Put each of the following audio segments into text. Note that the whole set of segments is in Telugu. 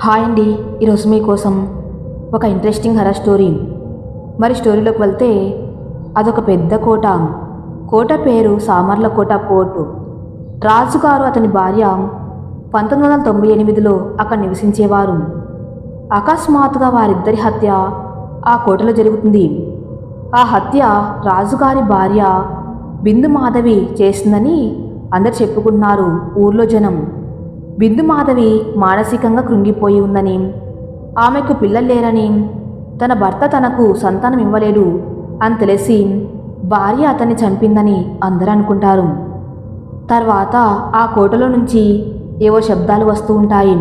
హాయ్ అండి, ఈరోజు మీకోసం ఒక ఇంట్రెస్టింగ్ హర్రర్ స్టోరీ. మరి స్టోరీలోకి వెళ్తే అదొక పెద్ద కోట. కోట పేరు సామర్లకోట పోర్టు. రాజుగారు అతని భార్య 1998లో అక్కడ నివసించేవారు. అకస్మాత్తుగా వారిద్దరి హత్య ఆ కోటలో జరుగుతుంది. ఆ హత్య రాజుగారి భార్య బిందు మాధవి చేసిందని అందరు చెప్పుకున్నారు ఊర్లో జనం. బిందు మాధవి మానసికంగా కృంగిపోయి ఉందని, ఆమెకు పిల్లలు లేరని, తన భర్త తనకు సంతానం ఇవ్వలేడు అని తెలిసి భార్య అతన్ని చంపిందని అందరూ అనుకుంటారు. తర్వాత ఆ కోటలో నుంచి ఏవో శబ్దాలు వస్తూ ఉంటాయి.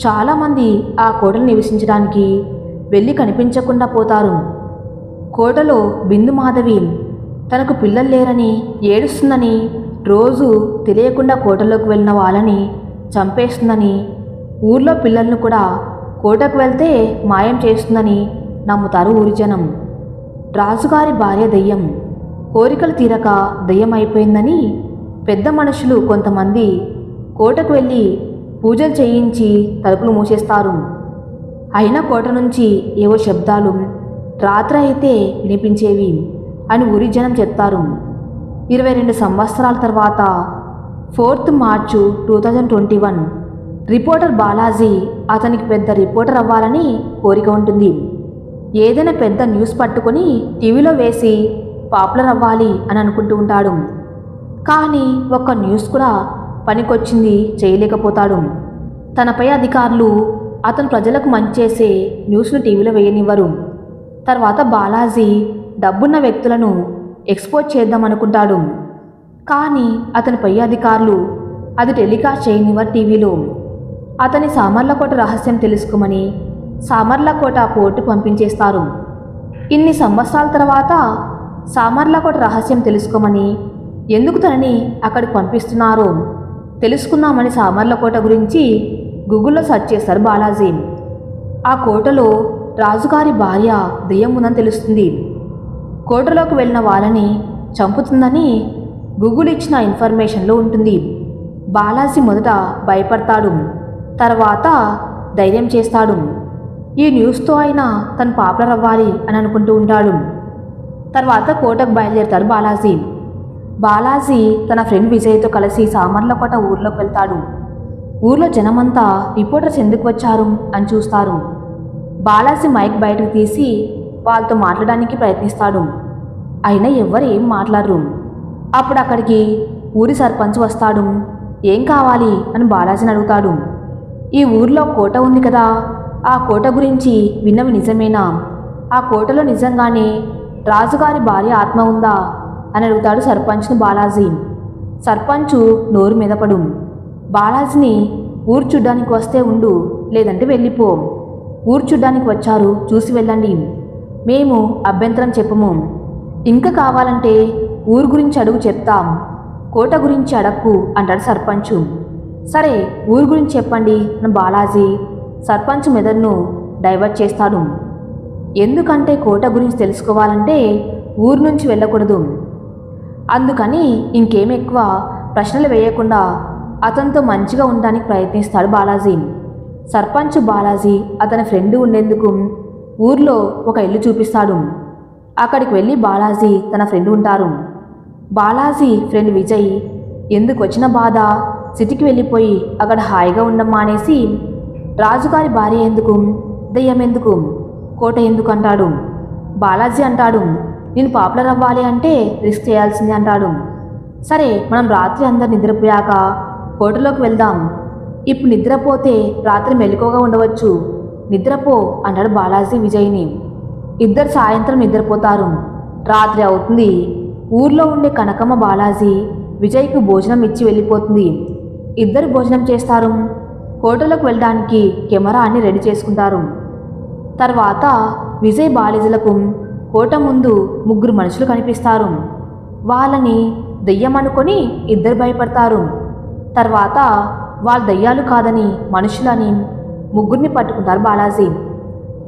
చాలామంది ఆ కోటలో నివసించడానికి వెళ్ళి కనిపించకుండా పోతారు. కోటలో బిందు మాధవి తనకు పిల్లలు లేరని ఏడుస్తుందని, రోజు తెలియకుండా కోటలోకి వెళ్ళిన వాళ్ళని చంపేస్తుందని, ఊర్లో పిల్లలను కూడా కోటకు వెళ్తే మాయం చేస్తుందని నమ్ముతారు ఊరి జనం. రాజుగారి భార్య దెయ్యం, కోరికలు తీరక దెయ్యం అయిపోయిందని పెద్ద మనుషులు కొంతమంది కోటకు వెళ్ళి పూజలు చేయించి తలుపులు మూసేస్తారు. అయినా కోట నుంచి ఏవో శబ్దాలు రాత్రి అయితే వినిపించేవి అని ఊరి జనం చెప్తారు. 22 సంవత్సరాల తర్వాత 4th మార్చ్ 2021 రిపోర్టర్ బాలాజీ అతనికి పెద్ద రిపోర్టర్ అవ్వాలని కోరిక ఉంటుంది. ఏదైనా పెద్ద న్యూస్ పట్టుకొని టీవీలో వేసి పాపులర్ అవ్వాలి అని అనుకుంటూ ఉంటాడు. కానీ ఒక్క న్యూస్ కూడా పనికొచ్చింది చేయలేకపోతాడు. తనపై అధికారులు అతను ప్రజలకు మంచి చేసే న్యూస్ను టీవీలో వేయనివ్వరు. తర్వాత బాలాజీ డబ్బున్న వ్యక్తులను ఎక్స్పోజ్ చేద్దామనుకుంటాడు. కానీ అతని పై అధికారులు అది టెలికాస్ట్ చేయనివ్వరు టీవీలో. అతని సామర్లకోట రహస్యం తెలుసుకోమని సామర్లకోట పోర్టు పంపించేస్తారు. ఇన్ని సంవత్సరాల తర్వాత సామర్లకోట రహస్యం తెలుసుకోమని ఎందుకు తనని అక్కడికి పంపిస్తున్నారో తెలుసుకుందామని సామర్లకోట గురించి గూగుల్లో సెర్చ్ చేస్తారు బాలాజీ. ఆ కోటలో రాజుగారి భార్య దెయ్యం ఉందని తెలుస్తుంది. కోటలోకి వెళ్ళిన వాళ్ళని చంపుతుందని గూగుల్ ఇచ్చిన ఇన్ఫర్మేషన్లో ఉంటుంది. బాలాజీ మొదట భయపడతాడు, తర్వాత ధైర్యం చేస్తాడు. ఈ న్యూస్తో అయినా తను పాపులర్ అవ్వాలి అని అనుకుంటూ ఉంటాడు. తర్వాత కోటకు బయలుదేరుతాడు బాలాజీ. బాలాజీ తన ఫ్రెండ్ విజయ్తో కలిసి సామర్లకోట ఊర్లోకి వెళ్తాడు. ఊర్లో జనమంతా రిపోర్టర్స్ ఎందుకు వచ్చారు అని చూస్తారు. బాలాజీ మైక్ బయటకు తీసి వాళ్ళతో మాట్లాడడానికి ప్రయత్నిస్తాడు. అయినా ఎవ్వరు ఏం మాట్లాడరు. అప్పుడు అక్కడికి ఊరి సర్పంచ్ వస్తాడు. ఏం కావాలి అని బాలాజీని అడుగుతాడు. ఈ ఊర్లో కోట ఉంది కదా, ఆ కోట గురించి విన్నవి నిజమేనా? ఆ కోటలో నిజంగానే రాజుగారి భార్య ఆత్మ ఉందా అని అడుగుతాడు సర్పంచ్ను బాలాజీ. సర్పంచు నోరు మెదపడు. బాలాజీని ఊరు చూడ్డానికి వస్తే ఉండు, లేదంటే వెళ్ళిపో. ఊరు చూడ్డానికి వచ్చారు, చూసి వెళ్ళండి, మేము అభ్యంతరం చెప్పము. ఇంకా కావాలంటే ఊరు గురించి అడుగు, చెప్తాం, కోట గురించి అడక్కు అంటాడు సర్పంచు. సరే ఊరు గురించి చెప్పండి అని బాలాజీ సర్పంచ్ మెదడును డైవర్ట్ చేస్తాడు. ఎందుకంటే కోట గురించి తెలుసుకోవాలంటే ఊరు నుంచి వెళ్ళకూడదు. అందుకని ఇంకేం ఎక్కువ ప్రశ్నలు వేయకుండా అతనితో మంచిగా ఉండడానికి ప్రయత్నిస్తాడు బాలాజీ. సర్పంచ్ బాలాజీ అతని ఫ్రెండ్ ఉండేందుకు ఊర్లో ఒక ఇల్లు చూపిస్తాడు. అక్కడికి వెళ్ళి బాలాజీ తన ఫ్రెండ్ ఉంటారు. బాలాజీ ఫ్రెండ్ విజయ్ ఎందుకు వచ్చిన బాధ, సిటీకి వెళ్ళిపోయి అక్కడ హాయిగా ఉండడం మానేసి రాజుగారి భార్య ఎందుకు, దెయ్యం ఎందుకు, కోట ఎందుకు అంటాడు. బాలాజీ అంటాడు, నేను పాపులర్ అవ్వాలి అంటే రిస్క్ చేయాల్సిందే అంటాడు. సరే మనం రాత్రి అందరు నిద్రపోయాక కోటలోకి వెళ్దాం. ఇప్పుడు నిద్రపోతే రాత్రి మెలకువగా ఉండవచ్చు, నిద్రపో అంటాడు బాలాజీ విజయ్ని. ఇద్దరు సాయంత్రం నిద్రపోతారు. రాత్రి అవుతుంది. ఊర్లో ఉండే కనకమ్మ బాలాజీ విజయ్కు భోజనం ఇచ్చి వెళ్ళిపోతుంది. ఇద్దరు భోజనం చేస్తారు. కోటలోకి వెళ్ళడానికి కెమెరా అన్ని రెడీ చేసుకుంటారు. తర్వాత విజయ్ బాలాజీలకు కోట ముందు 3 మనుషులు కనిపిస్తారు. వాళ్ళని దెయ్యం అనుకొని ఇద్దరు భయపడతారు. తర్వాత వాళ్ళ దెయ్యాలు కాదని మనుషులని 3ని పట్టుకుంటారు బాలాజీ.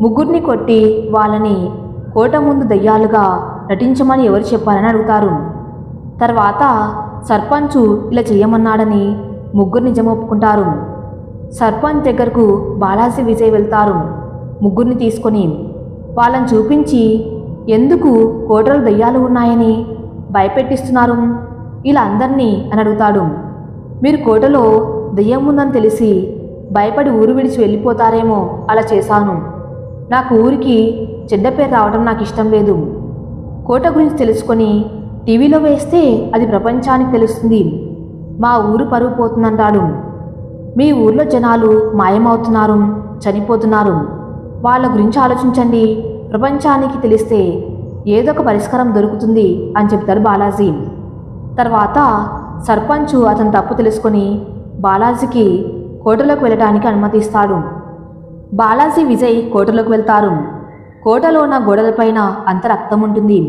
3ని కొట్టి వాళ్ళని కోట ముందు దెయ్యాలుగా నటించమని ఎవరు చెప్పారని అడుగుతారు. తర్వాత సర్పంచు ఇలా చెయ్యమన్నాడని 3 నిజం ఒప్పుకుంటారు. సర్పంచ్ దగ్గరకు బాలాజీ విజయ్ వెళ్తారు ముగ్గురిని తీసుకొని. వాళ్ళని చూపించి ఎందుకు కోటలో దయ్యాలు ఉన్నాయని భయపెట్టిస్తున్నారు ఇలా అందరినీ అని అడుగుతాడు. మీరు కోటలో దయ్యం ఉందని తెలిసి భయపడి ఊరు విడిచి వెళ్ళిపోతారేమో అలా చేశాను. నాకు ఊరికి చెడ్డ పేరు రావడం నాకు ఇష్టం లేదు. కోట గురించి తెలుసుకొని టీవీలో వేస్తే అది ప్రపంచానికి తెలుస్తుంది. మా ఊరు పరువు పోతుందంటాడు. మీ ఊర్లో జనాలు మాయమవుతున్నారు, చనిపోతున్నారు. వాళ్ళ గురించి ఆలోచించండి. ప్రపంచానికి తెలిస్తే ఏదో ఒక పరిష్కారం దొరుకుతుంది అని చెప్తారు బాలాజీ. తర్వాత సర్పంచ్ అతని తప్పు తెలుసుకొని బాలాజీకి కోటలోకి వెళ్ళడానికి అనుమతిస్తాడు. బాలాజీ విజయ్ కోటలోకి వెళ్తారు. కోటలో ఉన్న గోడలపైన అంత రక్తం ఉంటుంది.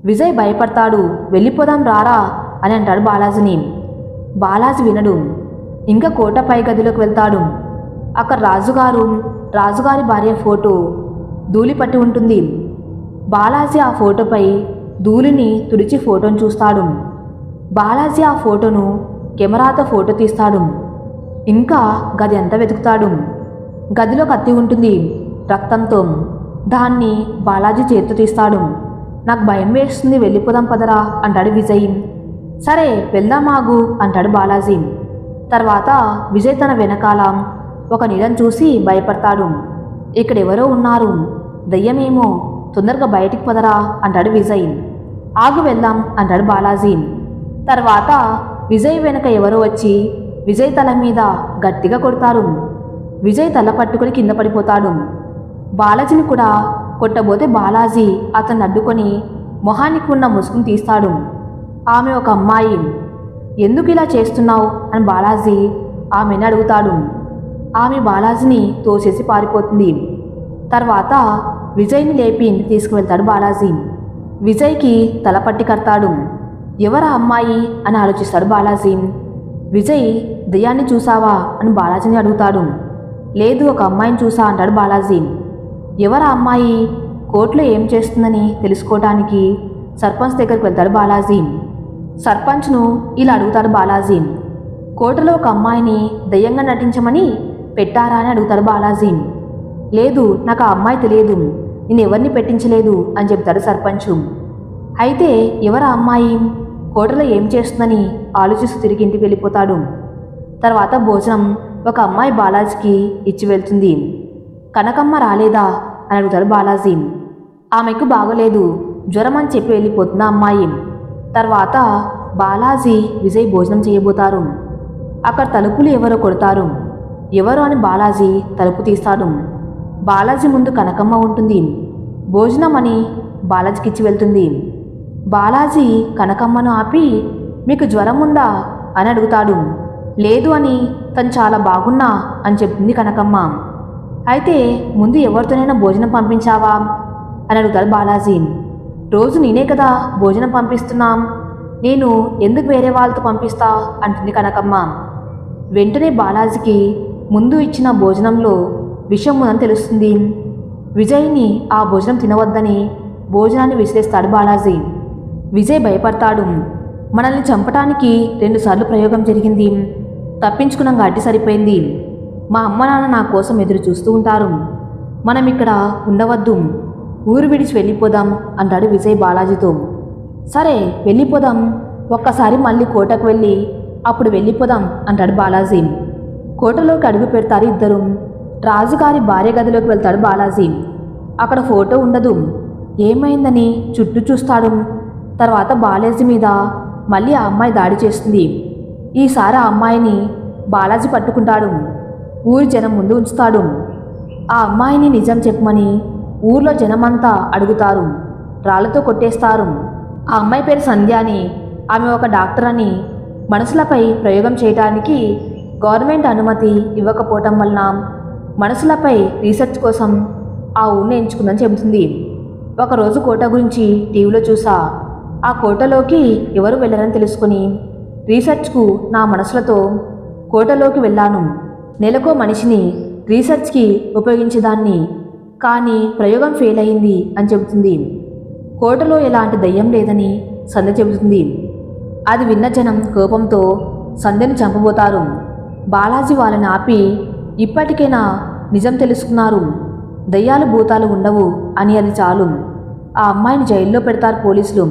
విజయ్ భయపడతాడు. వెళ్ళిపోదాం రారా అని అంటాడు బాలాజీని. బాలాజీ వినడు. ఇంకా కోట పై గదిలోకి వెళ్తాడు. అక్కడ రాజుగారి భార్య ఫోటో ధూళి పట్టి ఉంటుంది. బాలాజీ ఆ ఫోటోపై ధూళిని తుడిచి ఫోటోను చూస్తాడు. బాలాజీ ఆ ఫోటోను కెమెరాతో ఫోటో తీస్తాడు. ఇంకా గది అంతా వెతుకుతాడు. గదిలో కత్తి ఉంటుంది రక్తంతో. దాన్ని బాలాజీ చేతితో తీస్తాడు. నాకు భయం వేస్తుంది, వెళ్ళిపోదాం పదరా అంటాడు విజయ్. సరే వెళ్దాం ఆగు అంటాడు బాలాజీ. తర్వాత విజయ్ తన వెనకాల ఒక నీడను చూసి భయపడతాడు. ఇక్కడెవరో ఉన్నారు, దయ్యమేమో, తొందరగా బయటికి పదరా అంటాడు విజయ్. ఆగు వెళ్దాం అంటాడు బాలాజీ. తర్వాత విజయ్ వెనక ఎవరో వచ్చి విజయ్ తల మీద గట్టిగా కొడతారు. విజయ్ తల పట్టుకుని కింద పడిపోతాడు. బాలాజీని కూడా కొట్టబోతే బాలాజీ అతన్ని అడ్డుకొని మొహానికి ఉన్న ముసుగును తీస్తాడు. ఆమె ఒక అమ్మాయి. ఎందుకు ఇలా చేస్తున్నావు అని బాలాజీ ఆమెను అడుగుతాడు. ఆమె బాలాజీని తోసేసి పారిపోతుంది. తర్వాత విజయ్ని లేపి ఇంటికి తీసుకువెళ్తాడు బాలాజీ. విజయ్కి తలపట్టి కడతాడు. ఎవరా అమ్మాయి అని ఆలోచిస్తాడు బాలాజీ. విజయ్ దయ్యాన్ని చూసావా అని బాలాజీని అడుగుతాడు. లేదు, ఒక అమ్మాయిని చూసా అంటాడు బాలాజీ. ఎవరా అమ్మాయి? కోర్టులో ఏం చేస్తుందని తెలుసుకోవడానికి సర్పంచ్ దగ్గరికి వెళ్తాడు బాలాజీ. సర్పంచ్ను ఇలా అడుగుతాడు బాలాజీ. కోటలో ఒక అమ్మాయిని దయ్యంగా నటించమని పెట్టారా అని అడుగుతాడు బాలాజీ. లేదు, నాకు ఆ అమ్మాయి తెలియదు, నేను ఎవరిని పెట్టించలేదు అని చెప్తాడు సర్పంచ్. అయితే ఎవరా అమ్మాయి? కోటలో ఏం చేస్తుందని ఆలోచిస్తూ తిరిగి ఇంటికి వెళ్ళిపోతాడు. తర్వాత భోజనం ఒక అమ్మాయి బాలాజీకి ఇచ్చి వెళ్తుంది. కనకమ్మ రాలేదా అని అడుగుతాడు బాలాజీ. ఆమెకు బాగోలేదు, జ్వరం అని చెప్పి వెళ్ళిపోతున్న అమ్మాయి. తర్వాత బాలాజీ విజయ్ భోజనం చేయబోతారు. అక్కడ తలుపులు ఎవరో కొడతారు. ఎవరు అని బాలాజీ తలుపు తీస్తాడు. బాలాజీ ముందు కనకమ్మ ఉంటుంది. భోజనం అని బాలాజీకి ఇచ్చి వెళ్తుంది. బాలాజీ కనకమ్మను ఆపి మీకు జ్వరం ఉందా అని అడుగుతాడు. లేదు అని తను చాలా బాగున్నా అని చెప్తుంది కనకమ్మ. అయితే ముందు ఎవరితోనైనా భోజనం పంపించావా అని అడుగుతాడు బాలాజీ. రోజు నేనే కదా భోజనం పంపిస్తున్నాం, నేను ఎందుకు వేరే వాళ్ళతో పంపిస్తా అంటుంది కనకమ్మ. వెంటనే బాలాజీకి ముందు ఇచ్చిన భోజనంలో విషం ఉందని తెలుస్తుంది. విజయ్ని ఆ భోజనం తినవద్దని భోజనాన్ని విసిరేస్తాడు బాలాజీ. విజయ్ భయపడతాడు. మనల్ని చంపటానికి 2 సార్లు ప్రయోగం జరిగింది, తప్పించుకున్నాం కాబట్టి సరిపోయింది. మా అమ్మ నాన్న నా కోసం ఎదురు చూస్తూ ఉంటారు, మనం ఇక్కడ ఉండవద్దు, ఊరు విడిచి వెళ్ళిపోదాం అంటాడు విజయ్ బాలాజీతో. సరే వెళ్ళిపోదాం, ఒక్కసారి మళ్ళీ కోటకు వెళ్ళి అప్పుడు వెళ్ళిపోదాం అంటాడు బాలాజీ. కోటలోకి అడుగు పెడతారు ఇద్దరు. రాజుగారి భార్య గదిలోకి వెళ్తాడు బాలాజీ. అక్కడ ఫోటో ఉండదు. ఏమైందని చుట్టూ చూస్తాడు. తర్వాత బాలాజీ మీద మళ్ళీ ఆ అమ్మాయి దాడి చేస్తుంది. ఈసారి ఆ అమ్మాయిని బాలాజీ పట్టుకుంటాడు. ఊరి జనం ముందు ఉంచుతాడు. ఆ అమ్మాయిని నిజం చెప్పమని ఊర్లో జనమంతా అడుగుతారు. రాళ్లతో కొట్టేస్తారు. ఆ అమ్మాయి పేరు సంధ్య అని, ఆమె ఒక డాక్టర్ అని, మనసులపై ప్రయోగం చేయడానికి గవర్నమెంట్ అనుమతి ఇవ్వకపోవటం వలన మనసులపై రీసెర్చ్ కోసం ఆ ఊరిని ఎంచుకుందని చెబుతుంది. ఒకరోజు కోట గురించి టీవీలో చూసా. ఆ కోటలోకి ఎవరు వెళ్ళరని తెలుసుకుని రీసెర్చ్కు నా మనసులతో కోటలోకి వెళ్ళాను. నెలకో మనిషిని రీసెర్చ్కి ఉపయోగించేదాన్ని, కానీ ప్రయోగం ఫెయిల్ అయింది అని చెబుతుంది. కోటలో ఎలాంటి దయ్యం లేదని సంధ్య చెబుతుంది. అది విన్న జనం కోపంతో సంధ్యను చంపబోతారు. బాలాజీ వాళ్ళని ఆపి, ఇప్పటికైనా నిజం తెలుసుకున్నారు, దయ్యాలు భూతాలు ఉండవు అని, అది చాలు. ఆ అమ్మాయిని జైల్లో పెడతారు పోలీసులు,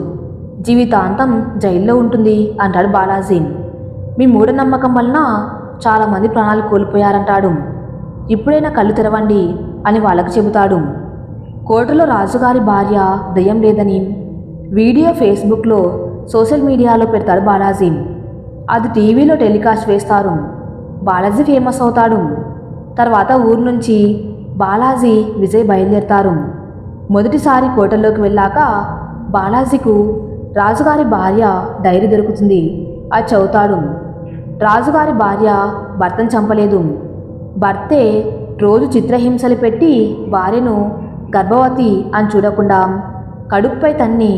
జీవితాంతం జైల్లో ఉంటుంది అంటాడు బాలాజీ. మీ మూఢనమ్మకం వలన చాలామంది ప్రాణాలు కోల్పోయారంటాడు. ఇప్పుడైనా కళ్ళు తెరవండి అని వాళ్ళకు చెబుతాడు. కోటలో రాజుగారి భార్య దయ్యం లేదని వీడియో ఫేస్బుక్లో, సోషల్ మీడియాలో పెడతాడు బాలాజీ. అది టీవీలో టెలికాస్ట్ వేస్తారు. బాలాజీ ఫేమస్ అవుతాడు. తర్వాత ఊరు నుంచి బాలాజీ, విజయ్ బయలుదేరతారు. మొదటిసారి కోటల్లోకి వెళ్ళాక బాలాజీకు రాజుగారి భార్య డైరీ దొరుకుతుంది. అది చదువుతాడు. రాజుగారి భార్య భర్తను చంపలేదు. భర్తే రోజు చిత్రహింసలు పెట్టి భార్యను గర్భవతి అని చూడకుండా కడుపుపై తన్ని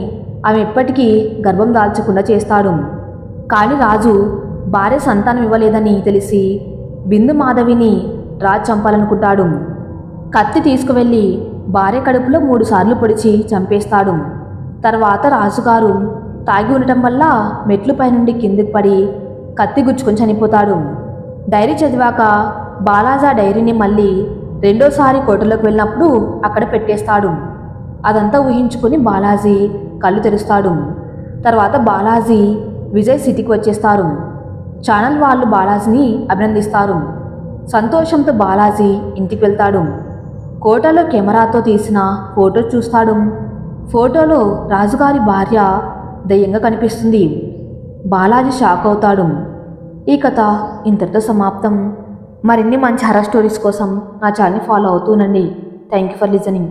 ఆమె ఎప్పటికీ గర్భం దాల్చకుండా చేస్తాడు. కానీ రాజు భార్య సంతానం ఇవ్వలేదని తెలిసి బిందు మాధవిని రాజు చంపాలనుకుంటాడు. కత్తి తీసుకువెళ్ళి భార్య కడుపులో 3 సార్లు పొడిచి చంపేస్తాడు. తర్వాత రాజుగారు తాగి ఉండటం వల్ల మెట్లుపై నుండి కిందికి పడి కత్తి గుచ్చుకొని చనిపోతాడు. డైరీ చదివాక బాలాజీ డైరీని మళ్ళీ రెండోసారి కోటలోకి వెళ్ళినప్పుడు అక్కడ పెట్టేస్తాడు. అదంతా ఊహించుకుని బాలాజీ కళ్ళు తెరుస్తాడు. తర్వాత బాలాజీ, విజయ్ సిటీకి వచ్చేస్తారు. ఛానల్ వాళ్ళు బాలాజీని అభినందిస్తారు. సంతోషంతో బాలాజీ ఇంటికి వెళ్తాడు. కోటలో కెమెరాతో తీసిన ఫోటో చూస్తాడు. ఫోటోలో రాజుగారి భార్య దయ్యంగా కనిపిస్తుంది. బాలాజీ షాక్ అవుతాడు. ఈ కథ ఇంతటితో సమాప్తం. మరిన్ని మంచి హర్రర్ స్టోరీస్ కోసం నా ఛానల్ని ఫాలో అవుతూనండి. Thank you for listening.